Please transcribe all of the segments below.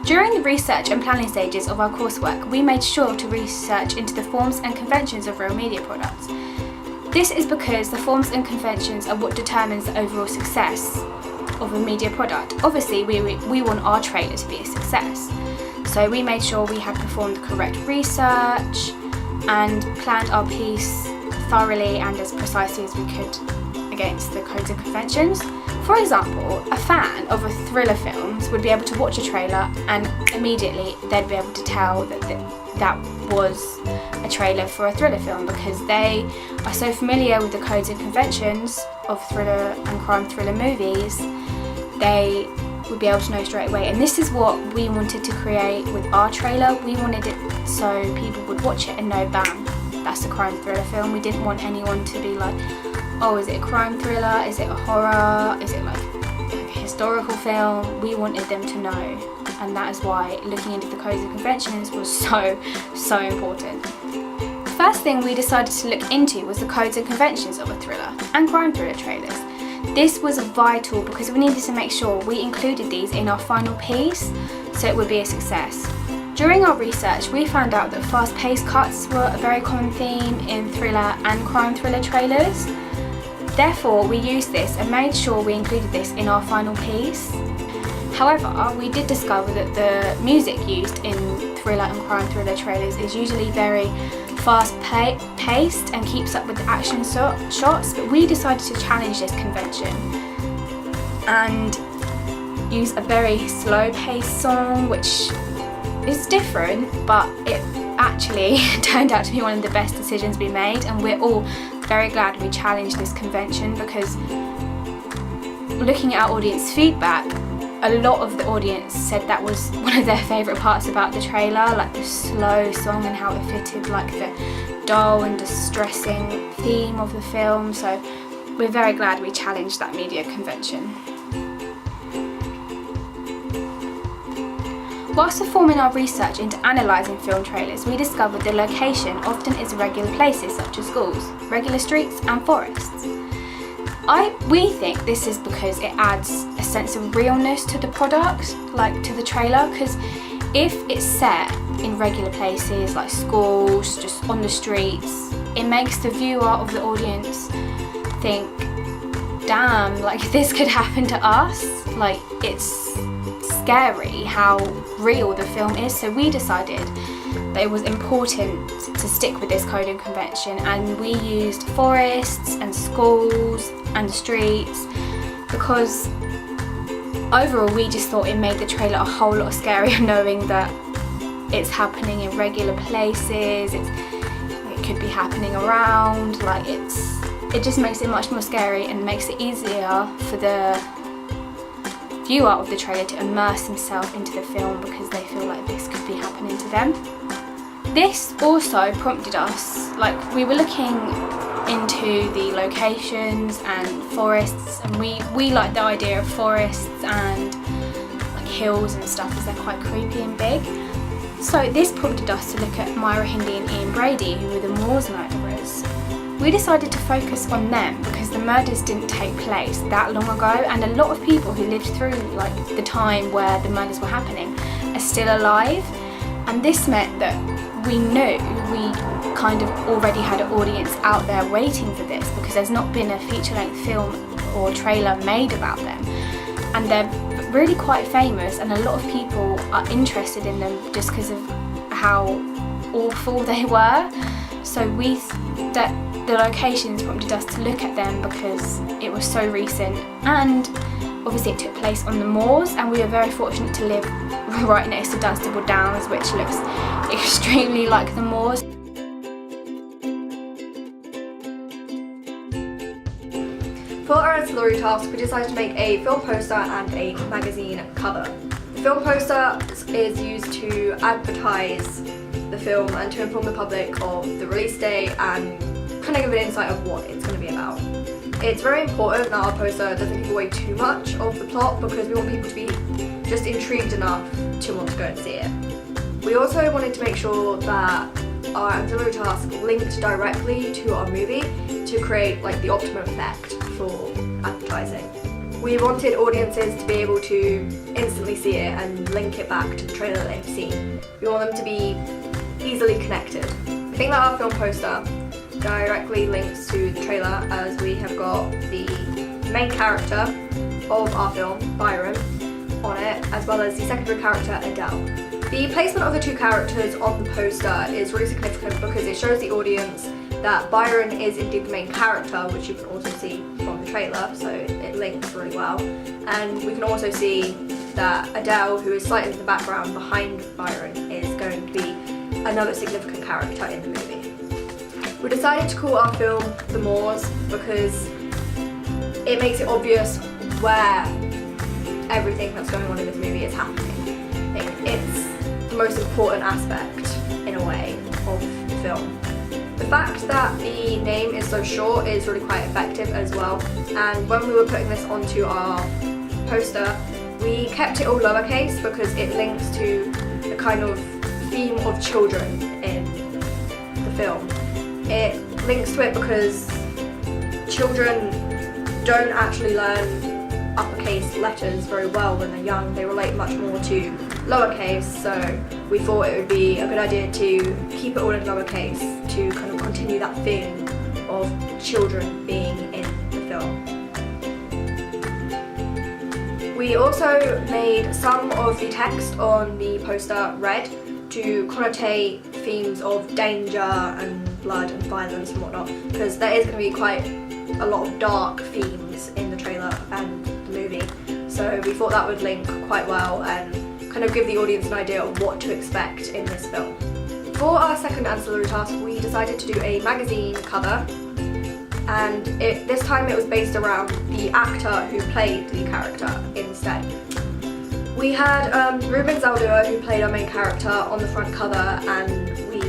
During the research and planning stages of our coursework, we made sure to research into the forms and conventions of real media products. This is because the forms and conventions are what determines the overall success of a media product. Obviously, we want our trailer to be a success. So we made sure we had performed the correct research and planned our piece thoroughly and as precisely as we could against the codes and conventions. For example, a fan of a thriller films would be able to watch a trailer and immediately they'd be able to tell that that was a trailer for a thriller film because they are so familiar with the codes and conventions of thriller and crime thriller movies. They would be able to know straight away, and this is what we wanted to create with our trailer. We wanted it so people would watch it and know, bam, that's a crime thriller film. We didn't want anyone to be like, oh, is it a crime thriller? Is it a horror? Is it like a historical film? We wanted them to know, and that is why looking into the codes and conventions was so important. The first thing we decided to look into was the codes and conventions of a thriller and crime thriller trailers. This was vital because we needed to make sure we included these in our final piece so it would be a success. During our research, we found out that fast-paced cuts were a very common theme in thriller and crime thriller trailers. Therefore, we used this and made sure we included this in our final piece. However, we did discover that the music used in thriller and crime thriller trailers is usually very fast-paced and keeps up with the action shots, but we decided to challenge this convention and use a very slow-paced song, which is different, but it actually turned out to be one of the best decisions we made, and we're all very glad we challenged this convention because looking at our audience feedback, a lot of the audience said that was one of their favourite parts about the trailer, like the slow song and how it fitted like the dull and distressing theme of the film. So we're very glad we challenged that media convention. Whilst performing our research into analysing film trailers, we discovered the location often is regular places such as schools, regular streets and forests. We think this is because it adds a sense of realness to the product, like to the trailer, because if it's set in regular places like schools, just on the streets, it makes the viewer of the audience think, damn, like this could happen to us. Like, it's scary how real the film is. So we decided that it was important to stick with this code and convention, and we used forests and schools and streets because overall we just thought it made the trailer a whole lot scarier knowing that it's happening in regular places, it could be happening around, like it just makes it much more scary and makes it easier for the viewer of the trailer to immerse himself into the film because they feel like this could be happening to them. This also prompted us, like we were looking into the locations and forests, and we like the idea of forests and like hills and stuff because they're quite creepy and big. So this prompted us to look at Myra Hindley and Ian Brady, who were the Moors murderers. We decided to focus on them because the murders didn't take place that long ago, and a lot of people who lived through like the time where the murders were happening are still alive, and this meant that we knew we kind of already had an audience out there waiting for this because there's not been a feature-length film or trailer made about them, and they're really quite famous and a lot of people are interested in them just because of how awful they were. So the locations prompted us to look at them because it was so recent, and obviously it took place on the moors, and we were very fortunate to live right next to Dunstable Downs, which looks extremely like the moors. For our ancillary task, we decided to make a film poster and a magazine cover. The film poster is used to advertise the film and to inform the public of the release date and kind of give an insight of what it's going to be about. It's very important that our poster doesn't give away too much of the plot because we want people to be just intrigued enough to want to go and see it. We also wanted to make sure that our ancillary task linked directly to our movie to create like the optimum effect for advertising. We wanted audiences to be able to instantly see it and link it back to the trailer that they've seen. We want them to be easily connected. I think that our film poster directly links to the trailer, as we have got the main character of our film, Byron, on it, as well as the secondary character, Adele. The placement of the two characters on the poster is really significant because it shows the audience that Byron is indeed the main character, which you can also see from the trailer, so it links really well. And we can also see that Adele, who is slightly in the background behind Byron, is going to be another significant character in the movie. We decided to call our film The Moors because it makes it obvious where everything that's going on in this movie is happening. It's the most important aspect, in a way, of the film. The fact that the name is so short is really quite effective as well, and when we were putting this onto our poster, we kept it all lowercase because it links to the kind of theme of children in the film. It links to it because children don't actually learn uppercase letters very well when they're young. They relate much more to lowercase, so we thought it would be a good idea to keep it all in lowercase to kind of continue that theme of children being in the film. We also made some of the text on the poster red to connotate themes of danger and blood and violence and whatnot, because there is going to be quite a lot of dark themes in the trailer and the movie, so we thought that would link quite well and kind of give the audience an idea of what to expect in this film. For our second ancillary task, we decided to do a magazine cover, and this time it was based around the actor who played the character instead. We had Ruben Zaldúa, who played our main character, on the front cover, and we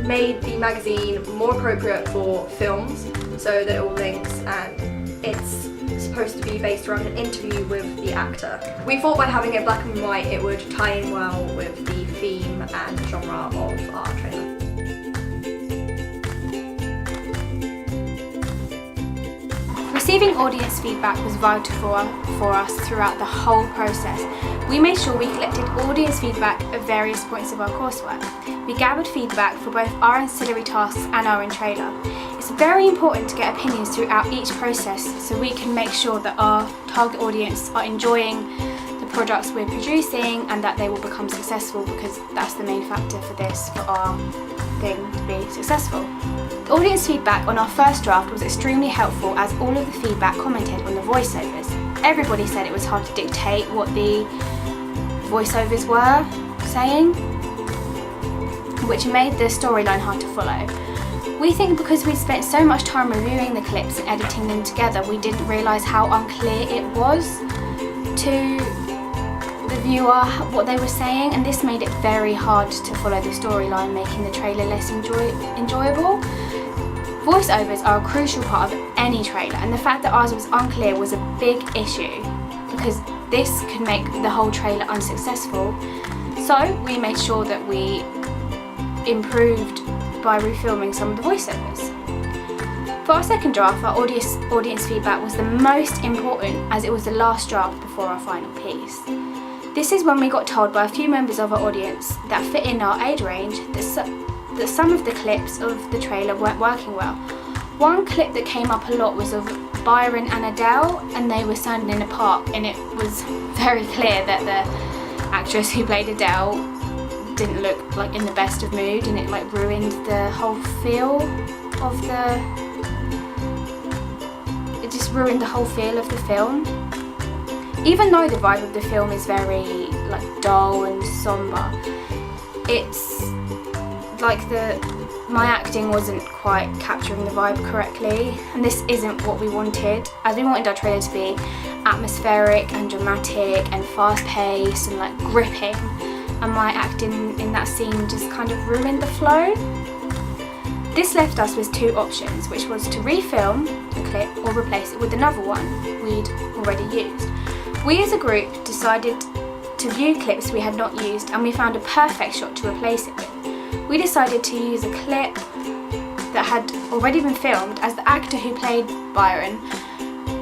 made the magazine more appropriate for films so that it all links, and it's supposed to be based around an interview with the actor. We thought by having it black and white it would tie in well with the theme and genre of our trailer. Receiving audience feedback was vital for us throughout the whole process. We made sure we collected audience feedback at various points of our coursework. We gathered feedback for both our ancillary tasks and our in-trailer. It's very important to get opinions throughout each process so we can make sure that our target audience are enjoying the products we're producing and that they will become successful, because that's the main factor for this, for our thing to be successful. The audience feedback on our first draft was extremely helpful, as all of the feedback commented on the voiceovers. Everybody said it was hard to dictate what the voiceovers were saying, which made the storyline hard to follow. We think because we spent so much time reviewing the clips and editing them together, we didn't realise how unclear it was to the viewer what they were saying, and this made it very hard to follow the storyline, making the trailer less enjoyable. Voiceovers are a crucial part of any trailer, and the fact that ours was unclear was a big issue because this could make the whole trailer unsuccessful. So we made sure that we improved by refilming some of the voiceovers. For our second draft, our audience feedback was the most important, as it was the last draft before our final piece. This is when we got told by a few members of our audience that fit in our age range that some of the clips of the trailer weren't working well. One clip that came up a lot was of Byron and Adele, and they were standing in a park, and it was very clear that the actress who played Adele didn't look like in the best of mood, and it like ruined the whole feel of it just ruined the whole feel of the film. Even though the vibe of the film is very like dull and somber, it's like my acting wasn't quite capturing the vibe correctly, and this isn't what we wanted, as we wanted our trailer to be atmospheric and dramatic and fast-paced and like gripping, and my acting in that scene just kind of ruined the flow. This left us with two options, which was to refilm the clip or replace it with another one we'd already used. We as a group decided to view clips we had not used, and we found a perfect shot to replace it with. We decided to use a clip that had already been filmed, as the actor who played Byron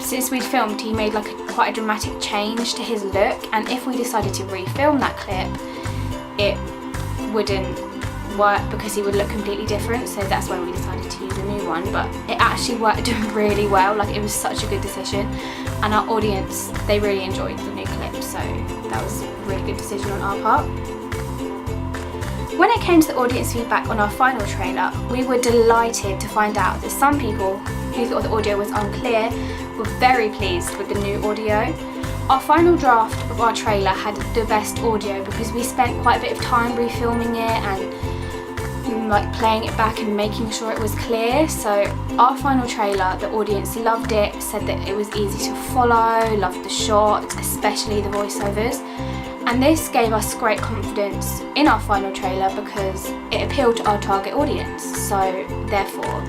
since we'd filmed, he made like quite a dramatic change to his look, and if we decided to refilm that clip, it wouldn't work because he would look completely different, so that's why we decided to use a new one. But it actually worked really well, like it was such a good decision, and our audience, they really enjoyed the new clip, so that was a really good decision on our part. When it came to the audience feedback on our final trailer, we were delighted to find out that some people who thought the audio was unclear were very pleased with the new audio. Our final draft of our trailer had the best audio because we spent quite a bit of time refilming it and like playing it back and making sure it was clear. So our final trailer, the audience loved it, said that it was easy to follow, loved the shots, especially the voiceovers. And this gave us great confidence in our final trailer because it appealed to our target audience. So therefore,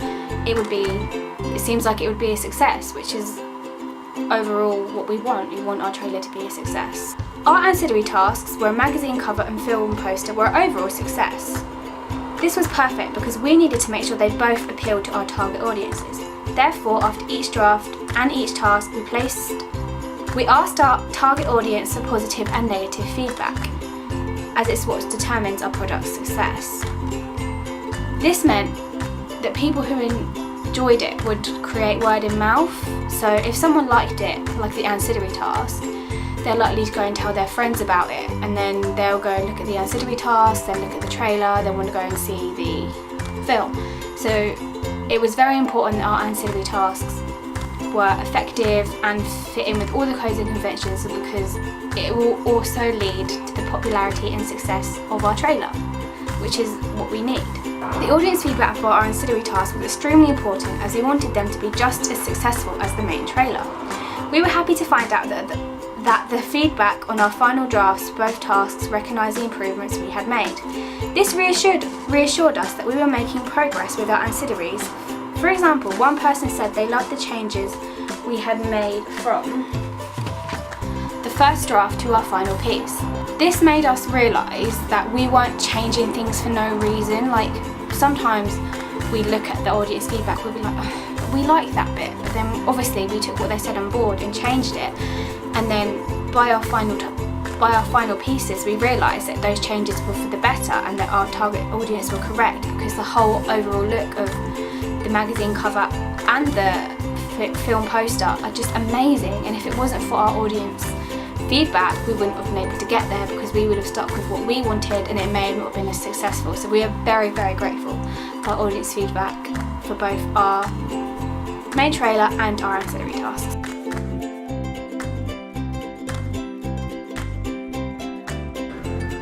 it seems like it would be a success, which is overall what we want. We want our trailer to be a success. Our ancillary tasks were a magazine cover and film poster were an overall success. This was perfect because we needed to make sure they both appealed to our target audiences. Therefore, after each draft and each task, we asked our target audience for positive and negative feedback, as it's what determines our product's success. This meant that people who enjoyed it would create word of mouth. So if someone liked it, like the ancillary task, they're likely to go and tell their friends about it, and then they'll go and look at the ancillary task, then look at the trailer, then want to go and see the film. So it was very important that our ancillary tasks were effective and fit in with all the codes and conventions, because it will also lead to the popularity and success of our trailer, which is what we need. The audience feedback for our ancillary tasks was extremely important, as we wanted them to be just as successful as the main trailer. We were happy to find out that the feedback on our final drafts, both tasks, recognised the improvements we had made. This reassured us that we were making progress with our ancillaries. For example, one person said they loved the changes we had made from the first draft to our final piece. This made us realise that we weren't changing things for no reason. Like, sometimes we look at the audience feedback, we'll be like, oh, we like that bit, but then obviously we took what they said on board and changed it, and then by our final pieces we realised that those changes were for the better and that our target audience were correct, because the whole overall look of the magazine cover and the film poster are just amazing, and if it wasn't for our audience feedback we wouldn't have been able to get there, because we would have stuck with what we wanted and it may not have been as successful. So we are very, very grateful for our audience feedback for both our main trailer and our ancillary tasks.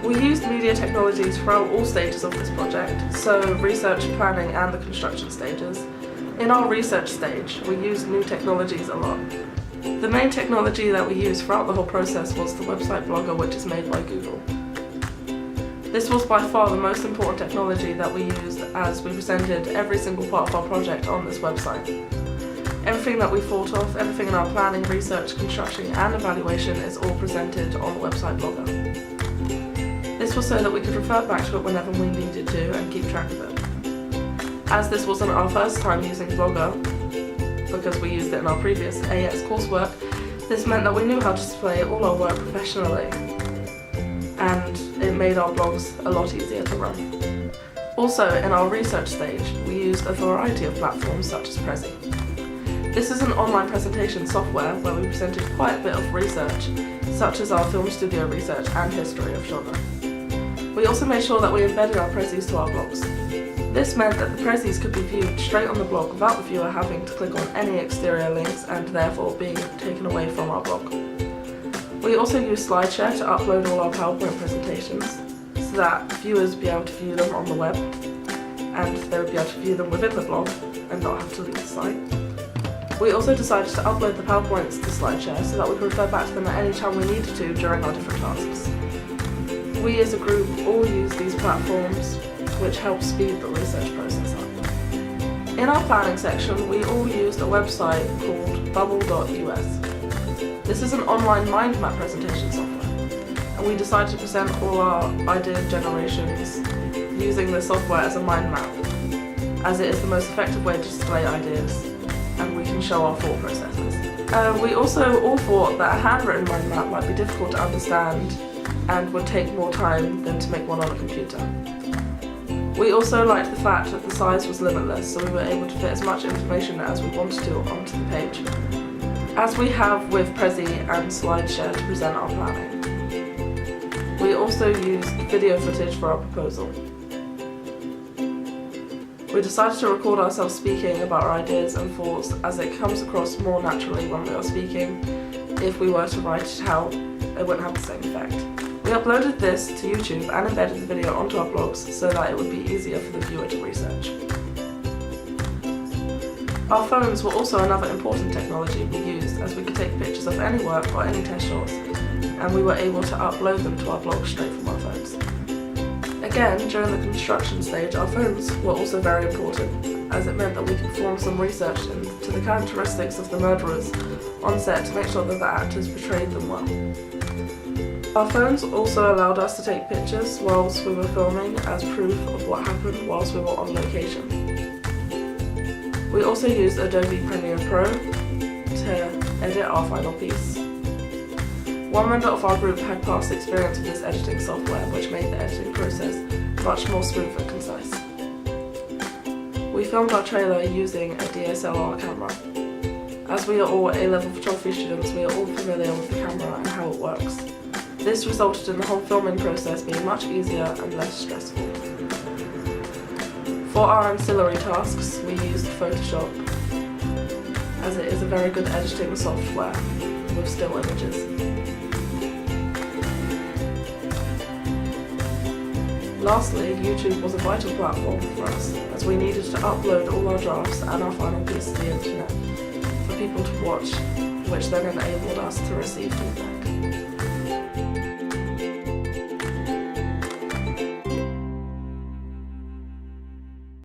We used media technologies throughout all stages of this project, so research, planning and the construction stages. In our research stage, we used new technologies a lot. The main technology that we used throughout the whole process was the website Blogger, which is made by Google. This was by far the most important technology that we used, as we presented every single part of our project on this website. Everything that we thought of, everything in our planning, research, construction and evaluation is all presented on the website Blogger. This was so that we could refer back to it whenever we needed to and keep track of it. As this wasn't our first time using Blogger, because we used it in our previous AS coursework, this meant that we knew how to display all our work professionally, and it made our blogs a lot easier to run. Also, in our research stage, we used a variety of platforms such as Prezi. This is an online presentation software where we presented quite a bit of research, such as our film studio research and history of genre. We also made sure that we embedded our Prezis to our blogs. This meant that the Prezis could be viewed straight on the blog without the viewer having to click on any exterior links and therefore being taken away from our blog. We also used SlideShare to upload all our PowerPoint presentations so that viewers would be able to view them on the web, and they would be able to view them within the blog and not have to leave the site. We also decided to upload the PowerPoints to SlideShare so that we could refer back to them at any time we needed to during our different tasks. We as a group all use these platforms, which helps speed the research process up. In our planning section, we all used a website called bubble.us. This is an online mind map presentation software, and we decided to present all our idea generations using the software as a mind map, as it is the most effective way to display ideas, and we can show our thought processes. We also all thought that a handwritten mind map might be difficult to understand and would take more time than to make one on a computer. We also liked the fact that the size was limitless, so we were able to fit as much information as we wanted to onto the page, as we have with Prezi and SlideShare to present our planning. We also used video footage for our proposal. We decided to record ourselves speaking about our ideas and thoughts, as it comes across more naturally when we are speaking. If we were to write it out, it wouldn't have the same effect. We uploaded this to YouTube and embedded the video onto our blogs so that it would be easier for the viewer to research. Our phones were also another important technology we used, as we could take pictures of any work or any test shots, and we were able to upload them to our blog straight from our phones. Again, during the construction stage, our phones were also very important, as it meant that we could perform some research into the characteristics of the murderers on set to make sure that the actors portrayed them well. Our phones also allowed us to take pictures whilst we were filming as proof of what happened whilst we were on location. We also used Adobe Premiere Pro to edit our final piece. One member of our group had past experience with this editing software, which made the editing process much more smooth and concise. We filmed our trailer using a DSLR camera. As we are all A-level photography students, we are all familiar with the camera and how it works. This resulted in the whole filming process being much easier and less stressful. For our ancillary tasks, we used Photoshop, as it is a very good editing software with still images. Lastly, YouTube was a vital platform for us, as we needed to upload all our drafts and our final piece to the internet for people to watch, which then enabled us to receive feedback.